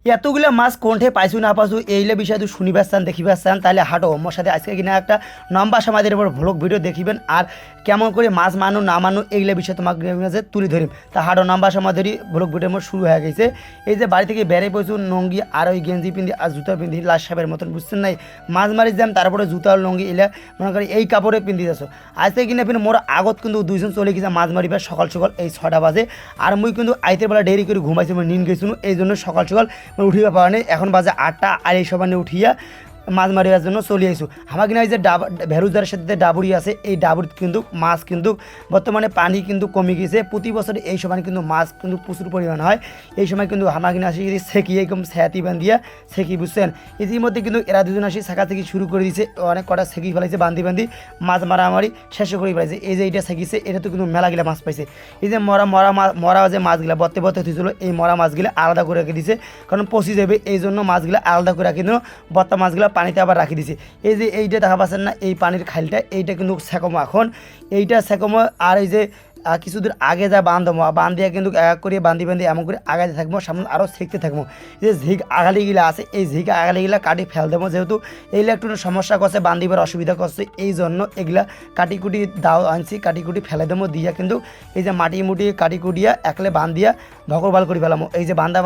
এতগুলো মাছ কোনঠে পাইছু না পাইছু এইলে বিষয় তুই শুনিবার চান দেখিবার চান তাহলে হাঁটো মোর সাথে আজকে কিনা একটা লম্বা সমাজের উপর ভ্লগ ভিডিও দেখিবেন আর কেমন করে মাছ মানু না মানু এইগুলো বিষয় তোমাকে কাছে তুলে ধরিম তা হাঁটো লম্বা সময় ধরি ভ্লগ ভিডিও মোর শুরু হয়ে গেছে। এই যে বাড়ি থেকে বেড়ে পড়ছু লঙ্গি আর ওই গেঞ্জি পিন্ধি আর জুতা পিন্ধি লাশ সাহেবের মতন বুঝছেন নাই মাছ মারি যাম তারপরে জুতা লঙ্গি এলে মনে করি এই কাপড়ে পিন্ধি যাচ্ছ আজকে কিনা পিন মোর আগত কিন্তু দুইজন চলে গেছে মাছ মারিবার সকাল সকাল এই 6টা বাজে আর মুই কিন্তু আইতের বেলা দেরি করে ঘুমাইছি মই নিন গেছিল এই জন্য সকাল সকাল উঠিবা পাওয়া নেই এখন বাজে 8টা আর এই সবানে উঠিয়া মাছ মারিবার জন্য চলে আইসু আমার কিনা এই যে ভেরুজার সাথে ডাবুরি আছে এই ডাবুরিত কিন্তু মাছ কিন্তু বর্তমানে পানি কিন্তু কমে গেছে প্রতি বছর এই সময় কিন্তু মাছ কিন্তু প্রচুর পরিমাণ হয় এই সময় কিন্তু আমার কিনা আসি সেকি একদম স্যাতি বান্ধিয়া সেকি বুঝছেন ইতিমধ্যে কিন্তু এরা দুজন আসি শেখা থেকে শুরু করে দিয়েছে অনেক কটা সেকি ফেলাইছে বান্ধি মাছ মারামারি শেষ করে ফেলাইছে এই যে এইটা সেকিছে এটা তো কিন্তু মেলাগুলা মাছ পাইছে এই যে মরা যে মাছগুলা বর্তে হয়েছিল এই মরা মাছগুলা আলাদা করে রেখে দিছে কারণ পচি যাবে এই জন্য মাছগুলা আলাদা করে রাখি দিল বর্তা মাছগুলা পানিতে আবার রাখি দিছি এই যে এইটা দেখা পাচ্ছেন না এই পানির খালটা এইটা কিন্তু সেকমো এখন এইটা সেকমো আর এই যে কিছুদূর আগে যা বান্ধিয়া কিন্তু এক করে বান্ধি এমন করে আগাতে থাকবো সামনে আরও শিখতে থাকবো যে ঝিক আগালিগুলা আছে এই ঝিক আগালিগুলা কাটি ফেল দেবো যেহেতু এইগুলা একটু সমস্যা করছে বান্ধিবার অসুবিধা করছে এই জন্য এগুলা কাটিকুটি দাও আনছি কাটিকুটি ফেলে দেবো দিয়া কিন্তু এই যে মাটি মুটি কাটিকুটিয়া একলে বান্ধিয়া ভকরবাল করে ফেলামো এই যে বান্ধা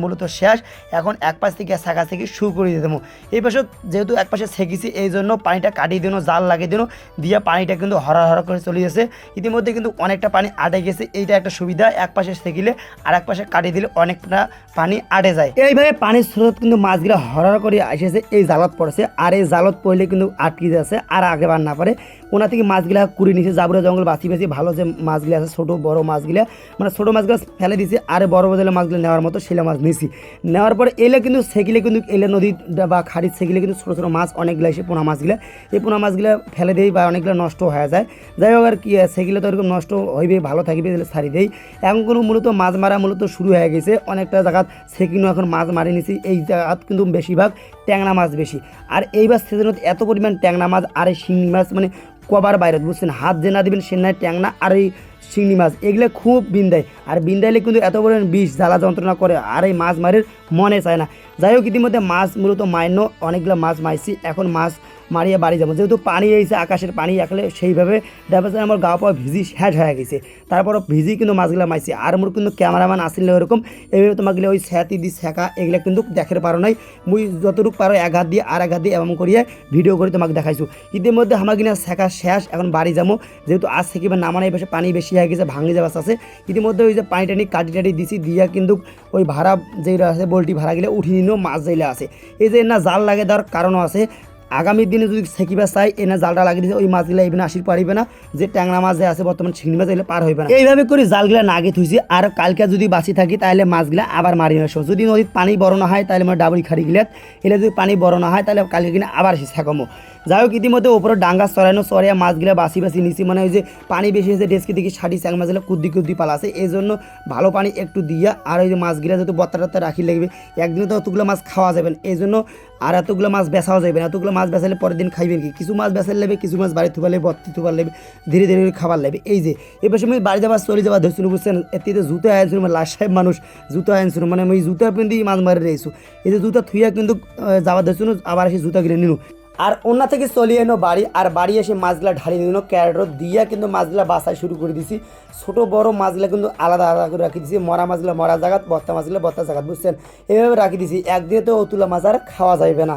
মূলত শেষ এখন এক পাশ থেকে শেখা থেকে শুরু করে দিয়ে দেবো এই পাশে যেহেতু এক পাশে ছেঁকেছি এই জন্য পানিটা কাটিয়ে দিনো জাল লাগিয়ে দিনো দিয়া পানিটা কিন্তু হরা করে চলে যাচ্ছে ইতিমধ্যে কিন্তু অনেকটা পানি আটে গেছে এইটা একটা সুবিধা এক পাশে সেকিলে আর এক পাশে কাটিয়ে দিলে অনেকটা পানি আটে যায় এইভাবে পানির স্রোত কিন্তু মাছগুলো হরা করে এসেছে এই জালত পড়ছে আর এই জালত পড়লে কিন্তু আটকে যাচ্ছে আর আগেবার না পারে ওনা থেকে মাছগুলা কুড়ি নিছে জাবুরা জঙ্গল বাঁচি ভালো যে মাছগুলো আছে ছোটো বড়ো মাছগুলা মানে ছোটো মাছগুলো ফেলে দিছে আর বড় বড় মাছগুলো নেওয়ার মতো সেলা মাছ নিছি নেওয়ার পরে এলে কিন্তু সেকিলে কিন্তু এলে নদী বা খাড়ির সেকিলে কিন্তু ছোটো ছোটো মাছ অনেকগুলো এসে পোনা মাছগুলো এই পোনা মাছগুলো ফেলে দেয় বা অনেকগুলো নষ্ট হয়ে যায় যাই হোক আর কি সেকিলে তো এরকম নষ্ট হইবে ভালো থাকবে ছাড়ি দেয় এখন কোনো মূলত মাছ মারা মূলত শুরু হয়ে গেছে অনেকটা জায়গাত সেকিনো এখন মাছ মারি নিছি এই জায়গাত কিন্তু বেশিরভাগ ট্যাংরা মাছ বেশি আর এইবার সিজনত এত পরিমাণ ট্যাংরা মাছ আর এই শিঙি মাছ মানে কবার বাইরে বুঝছেন হাত যে না দিবেন সে নাই ট্যাংরা আর এই শিঙি মাছ এগুলো খুব বিন্দায় আর বিন্দাইলে কিন্তু এত পরিমাণ বিষ জ্বালা যন্ত্রণা করে আর এই মাছ মারির মনে চায় না যাই হোক ইতিমধ্যে মাছ মূলত মাইন্য অনেকগুলো মাছ মারছি এখন মাছ মারিয়ে বাড়ি যাবো যেহেতু পানি এসেছে আকাশের পানি একলে সেইভাবে দেখা যায় আমার গা পাওয়া ভিজি শেষ হয়ে গেছে তারপরও ভিজি কিন্তু মাছগুলো মারছি আর মোর কিন্তু ক্যামেরাম্যান আসলে ওরকম এইভাবে তোমাকে ওই স্যাতি দি শেখা এগুলো কিন্তু দেখাতে পারো নাই মুই যতটুকু পারো এক হাত দিয়ে আর এক হাত দিয়ে এমন করিয়ে ভিডিও করে তোমাকে দেখাইছো ইতিমধ্যে আমার কিনা শেখা শেষ এখন বাড়ি যাবো যেহেতু আজ থেকে নামানোর পাশে পানি বেশি হয়ে গেছে ভাঙে যাওয়া আছে ইতিমধ্যে ওই যে পানি টানি কাটি দিছি দিয়া কিন্তু ওই ভাড়া যেগুলো আছে বল্টি ভাড়া গেলে উঠিয়ে নিয়েও মাছ যেগুলো আছে এই যে না জাল লাগে দেওয়ার কারণও আছে আগামী দিনে যদি সেকিবা চাই এনে জালটা লাগিয়ে দিতে ওই মাছগুলো এইভাবে আসির পারিবে না যে ট্যাংরা মাছ যে আছে বর্তমান চিংড়ি মাছ এগুলো পার হইবে না এইভাবে করে জালগুলা নাগে থুইছি আর কালকে যদি বাঁচি থাকি তাহলে মাছগুলা আবার মারি আসো যদি নদীর পানি বড় না হয় তাহলে আমার ডাবরি খাড়ি গেলে এলে যদি পানি বড় না হয় তাহলে কালকে কিনে আবার এসে শেখামো যাই হোক ইতিমধ্যে ওপরে ডাঙ্গা চড়াইয়া মাছগুলা বাঁচি নিছি মানে ওই যে পানি বেশি হয়েছে ডেস্কি থেকে 60 মাছগুলো কুদ্দি পালাছে এই জন্য ভালো পানি একটু দিয়া আর ওই যে মাছগুলা যেহেতু বত্তা রাখি লাগবে একদিনে তো অতগুলো মাছ খাওয়া যাবেন এই জন্য আর এতগুলো মাছ বেচাও যাবে না এতগুলো মাছ বেচালে পরের দিন খাইবেন কি কিছু মাছ বেচার লাগবে কিছু মাছ বাড়ি থুবার লাগবে বত্তি থুবার লাগবে ধীরে ধীরে খাবার লাগবে এই যে এবার সময় বাড়ি যাবার চলে যাবার ধরছিল বুঝছেন এতে জুতো আনছিল মানে লাশ সাহেব মানুষ জুতো আনছিল মানে ওই জুতা পিন্দি মাছ মারি রয়েছো এই যে জুতা থুইয়া কিন্তু যাবার ধরছিল আবার এসে জুতা কিনে নিল আর অন্য থেকে চলিয়ে এনো বাড়ি আর বাড়ি এসে মাছগুলা ঢালি নিল ক্যারেট দিয়া কিন্তু মাছগুলা বাসায় শুরু করে দিছি ছোটো বড় মাছগুলা কিন্তু আলাদা আলাদা করে রাখি দিছি মরা মাছগুলা মরা জায়গাত বত্তা মাছগুলা বত্তা জায়গাত বুঝছেন এইভাবে রাখি দিছি একদিনে তো অতুলা মাছ আর খাওয়া যাবে না।